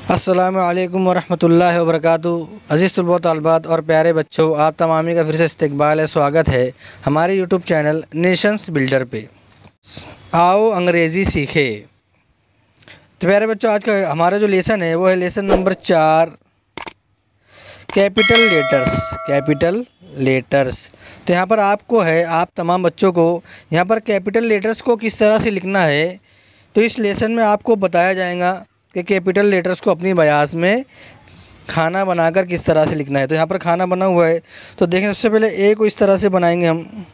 अस्सलामु अलैकुम वरहमतुल्लाहि वबरकातुहू। अज़ीज़ तलबा तलबात और प्यारे बच्चों, आप तमामी का फिर से इस्तकबाल है, स्वागत है हमारे यूट्यूब चैनल नेशंस बिल्डर पे। आओ अंग्रेज़ी सीखे। तो प्यारे बच्चों, आज का हमारा जो लेसन है वो है lesson number 4, capital letters. Capital letters. तो यहाँ पर आपको है, आप तमाम बच्चों को यहाँ पर कैपिटल लेटर्स को किस तरह से लिखना है, तो इस लेसन में आपको बताया जाएगा कि कैपिटल लेटर्स को अपनी बयास में खाना बनाकर किस तरह से लिखना है। तो यहाँ पर खाना बना हुआ है, तो देखें सबसे पहले ए को इस तरह से बनाएंगे हम।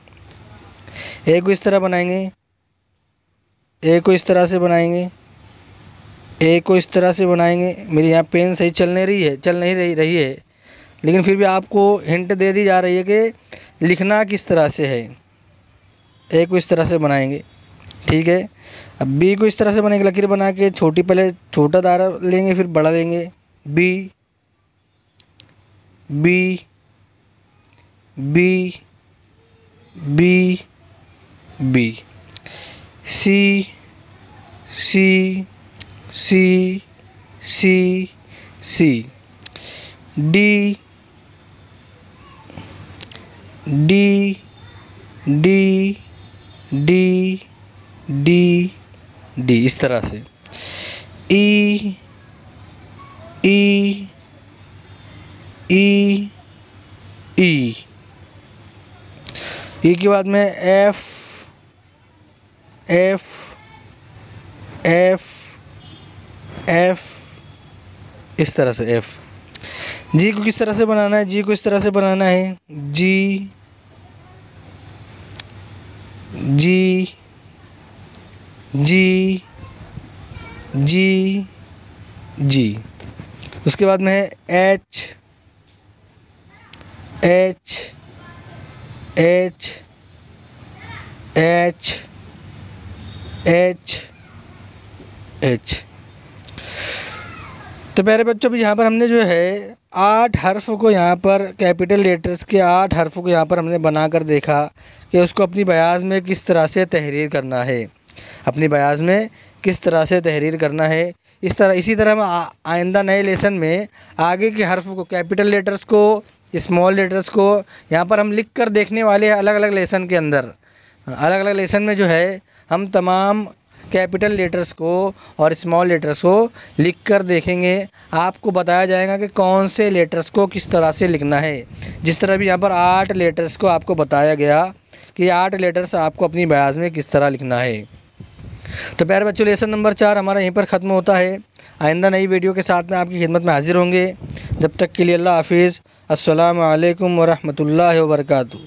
ए को इस तरह बनाएंगे, ए को इस तरह से बनाएंगे, ए को इस तरह से बनाएंगे। मेरी यहाँ पेन सही चल नहीं रही है, लेकिन फिर भी आपको हिंट दे दी जा रही है कि लिखना किस तरह से है। ए को इस तरह से बनाएंगे, ठीक है। अब बी को इस तरह से बनाएंगे, लकीर बना के पहले छोटा दायरा लेंगे, फिर बड़ा लेंगे। B B B B B. C C C C C. D D D D D D, इस तरह से। ई ई ई ई। ई के बाद में एफ एफ एफ एफ, इस तरह से एफ। जी को किस तरह से बनाना है, जी को इस तरह से बनाना है। जी जी जी जी जी। उसके बाद में है H H H H H H. तो प्यारे बच्चों, भी यहाँ पर हमने जो है 8 हर्फ को, यहाँ पर कैपिटल लेटर्स के 8 हर्फ को यहाँ पर हमने बनाकर देखा कि उसको अपनी बयाज़ में किस तरह से तहरीर करना है, अपनी बयाज़ में किस तरह से तहरीर करना है। इसी तरह हम आइंदा नए लेसन में आगे के हर्फ को, कैपिटल लेटर्स को, स्मॉल लेटर्स को यहाँ पर हम लिख कर देखने वाले हैं। अलग अलग लेसन के अंदर, अलग अलग लेसन में जो है हम तमाम कैपिटल लेटर्स को और स्मॉल लेटर्स को लिख कर देखेंगे। आपको बताया जाएगा कि कौन से लेटर्स को किस तरह से लिखना है। जिस तरह भी यहाँ पर 8 लेटर्स को आपको बताया गया कि 8 लेटर्स आपको अपनी बयाज़ में किस तरह लिखना है। तो प्यारे बच्चों, लेसन नंबर 4 हमारा यहीं पर ख़त्म होता है। आइंदा नई वीडियो के साथ में आपकी खिदमत में हाजिर होंगे। जब तक के लिए अल्लाह हाफिज़। अस्सलामु अलैकुम वरहमतुल्लाहि वबरकातुहू।